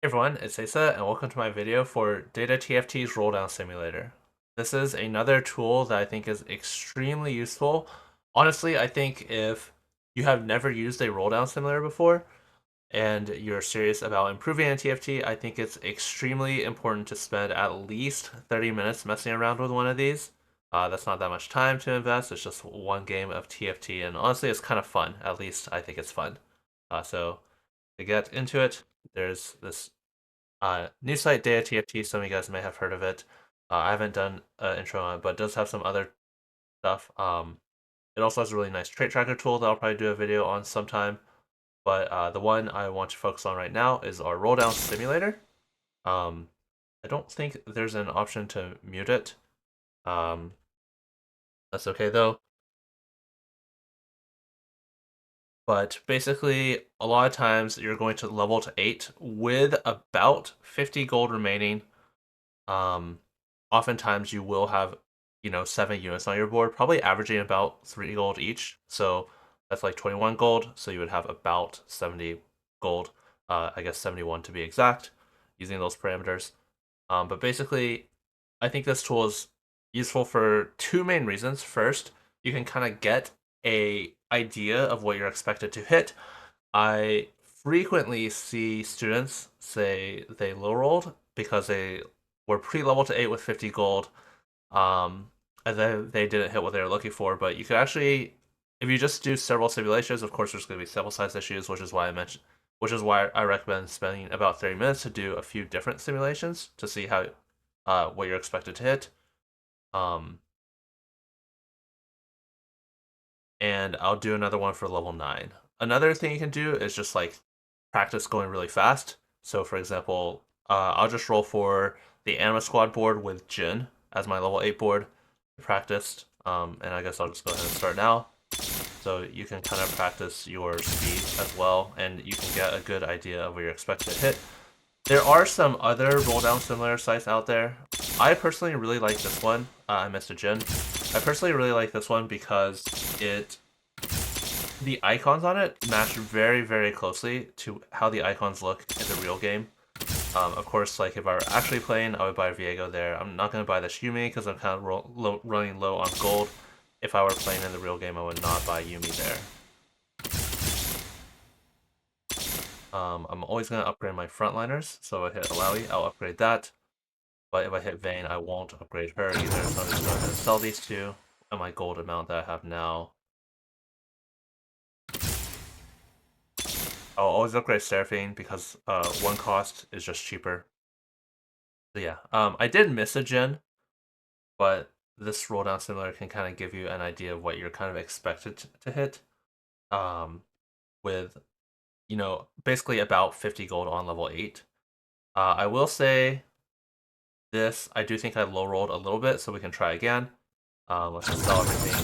Everyone, it's Aesah, and welcome to my video for DataTFT's Rolldown Simulator. This is another tool that I think is extremely useful. Honestly, I think if you have never used a Rolldown Simulator before and you're serious about improving in TFT, I think it's extremely important to spend at least 30 minutes messing around with one of these. That's not that much time to invest, it's just one game of TFT, and honestly, it's kind of fun. At least I think it's fun. So to get into it, there's this new site DataTFT. Some of you guys may have heard of it. I haven't done an intro on it, but it does have some other stuff. It also has a really nice trait tracker tool that I'll probably do a video on sometime. But the one I want to focus on right now is our Rolldowns Simulator. Um, I don't think there's an option to mute it. Um, that's okay though. But basically, a lot of times you're going to level to 8 with about 50 gold remaining. Um, Oftentimes you will have, 7 units on your board, probably averaging about 3 gold each. So that's like 21 gold. So you would have about 70 gold, I guess 71 to be exact, using those parameters. But basically, I think this tool is useful for two main reasons. First, you can kind of get a idea of what you're expected to hit. I frequently see students say they low rolled because they were pre-level to 8 with 50 gold, um, and then they didn't hit what they were looking for. But you could actually, if you just do several simulations, of course, there's going to be sample size issues, which is why I recommend spending about 30 minutes to do a few different simulations to see how, what you're expected to hit. Um, and I'll do another one for level 9. Another thing you can do is just like practice going really fast. So, for example, I'll just roll for the Anima Squad board with Jin as my level 8 board. Practiced, and I guess I'll just go ahead and start now. So you can kind of practice your speed as well, and you can get a good idea of what you're expected to hit. There are some other roll-down simulator sites out there. I personally really like this one. I missed a Jin. I personally really like this one because the icons on it match very, very closely to how the icons look in the real game. Of course, like if I were actually playing, I would buy Viego there. I'm not going to buy the Yumi because I'm kind of running low on gold. If I were playing in the real game, I would not buy Yumi there. I'm always going to upgrade my frontliners, so if I hit Alawi, I'll upgrade that. But if I hit Vayne, I won't upgrade her either, so I'm just going to sell these two and my gold amount that I have now. I'll always upgrade Seraphine because one cost is just cheaper. So yeah, I did miss a gen, but this Rolldown Simulator can kind of give you an idea of what you're kind of expected to hit. With, basically about 50 gold on level 8. I will say this, I do think I low rolled a little bit, so we can try again. Let's just sell everything.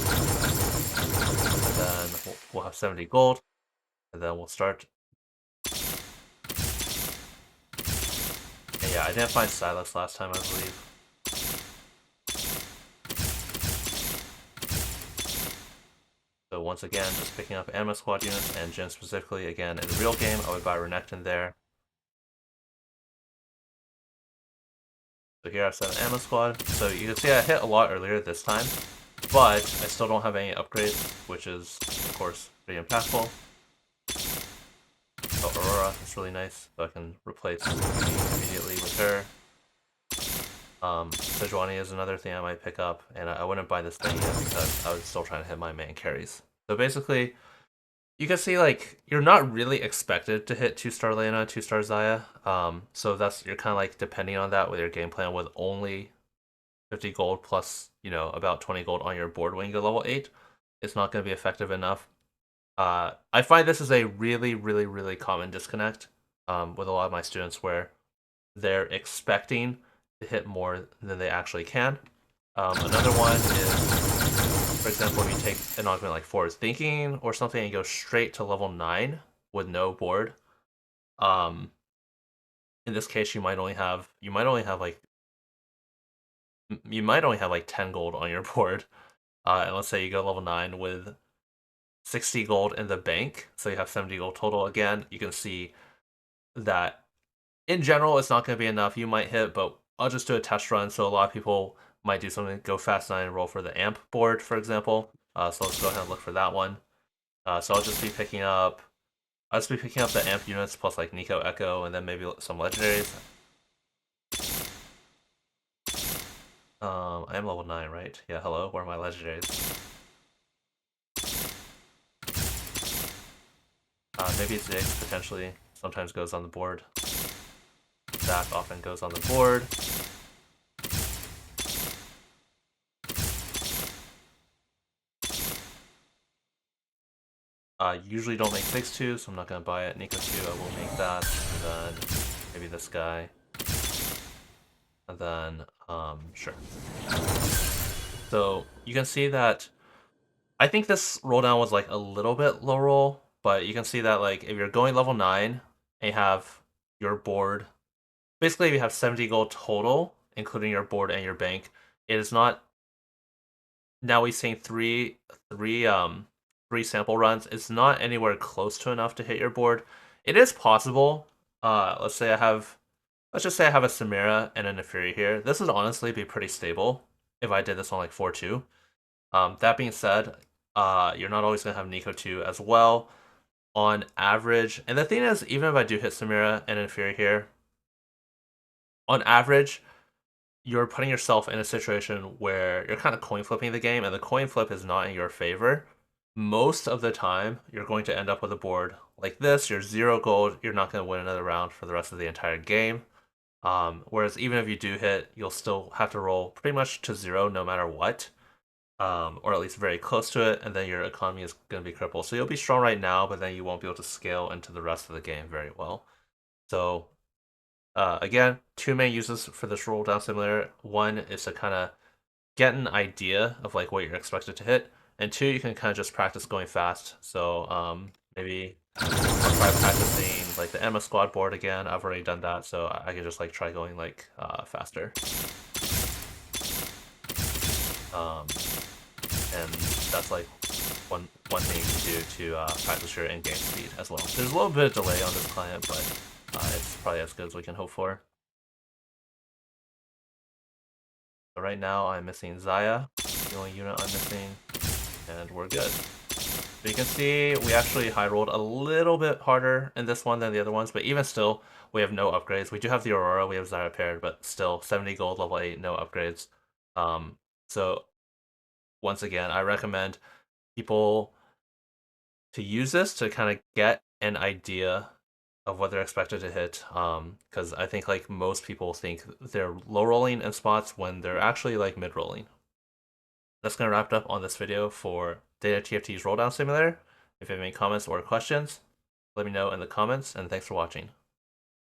And then we'll have 70 gold. And then we'll start. And yeah, I didn't find Silas last time, I believe. So once again, just picking up Anima Squad units, and Jin specifically, again, in the real game, I would buy Renekton there. So here I've set an Anima Squad. So you can see I hit a lot earlier this time, but I still don't have any upgrades, which is, of course, pretty impactful. So Aurora is really nice, so I can replace immediately with her. Sejuani is another thing I might pick up, and I wouldn't buy this thing yet because I was still trying to hit my main carries. So basically, you can see like you're not really expected to hit 2-star Lena, 2-star Xayah. So you're kind of like depending on that with your game plan with only 50 gold plus, about 20 gold on your board when you get level 8. It's not going to be effective enough. I find this is a really, really, really common disconnect with a lot of my students where they're expecting to hit more than they actually can. Another one is, for example, if you take an augment like Forward Thinking or something and go straight to level 9 with no board. In this case, you might only have like 10 gold on your board. And let's say you go level 9 with 60 gold in the bank, so you have 70 gold total. Again, you can see that in general, it's not going to be enough. You might hit, but I'll just do a test run. So a lot of people might do something, go fast 9 and roll for the amp board, for example. So let's go ahead and look for that one. So I'll just be picking up. I'll just be picking up the amp units plus like Nico Echo and then maybe some legendaries. I am level 9, right? Yeah, hello, where are my legendaries? Maybe Ziggs potentially sometimes goes on the board. Zach often goes on the board. Usually don't make 6-2, so I'm not going to buy it. Nico 2, I will make that. And then maybe this guy. And then, sure. So you can see that I think this roll down was like a little bit low roll, but you can see that like if you're going level 9 and you have your board, basically if you have 70 gold total, including your board and your bank, it is not, now we're seeing three sample runs. It's not anywhere close to enough to hit your board. It is possible. Let's just say I have a Samira and a Neferi here. This would honestly be pretty stable if I did this on like 4-2. That being said, you're not always going to have Nico 2 as well on average. And the thing is, even if I do hit Samira and Inferi here, on average, you're putting yourself in a situation where you're kind of coin flipping the game, and the coin flip is not in your favor. Most of the time, you're going to end up with a board like this. You're 0 gold. You're not going to win another round for the rest of the entire game. Whereas even if you do hit, you'll still have to roll pretty much to 0 no matter what. Or at least very close to it, and then your economy is going to be crippled. So you'll be strong right now, but then you won't be able to scale into the rest of the game very well. So again, two main uses for this roll down simulator. One is to kind of get an idea of like what you're expected to hit, and two, you can kind of just practice going fast. So maybe try practicing like the Emma squad board again. I've already done that, so I can just like try going like faster. And that's like one thing you can do to practice your in-game speed as well. There's a little bit of delay on this client, but it's probably as good as we can hope for. So right now I'm missing Zaya, the only unit I'm missing, and we're good. So you can see we actually high rolled a little bit harder in this one than the other ones, but even still, we have no upgrades. We do have the Aurora, we have Zaya paired, but still 70 gold, level 8, no upgrades. So once again, I recommend people to use this to kind of get an idea of what they're expected to hit. Because I think like most people think they're low rolling in spots when they're actually like mid rolling. That's gonna wrap it up on this video for DataTFT's Rolldown Simulator. If you have any comments or questions, let me know in the comments, and thanks for watching.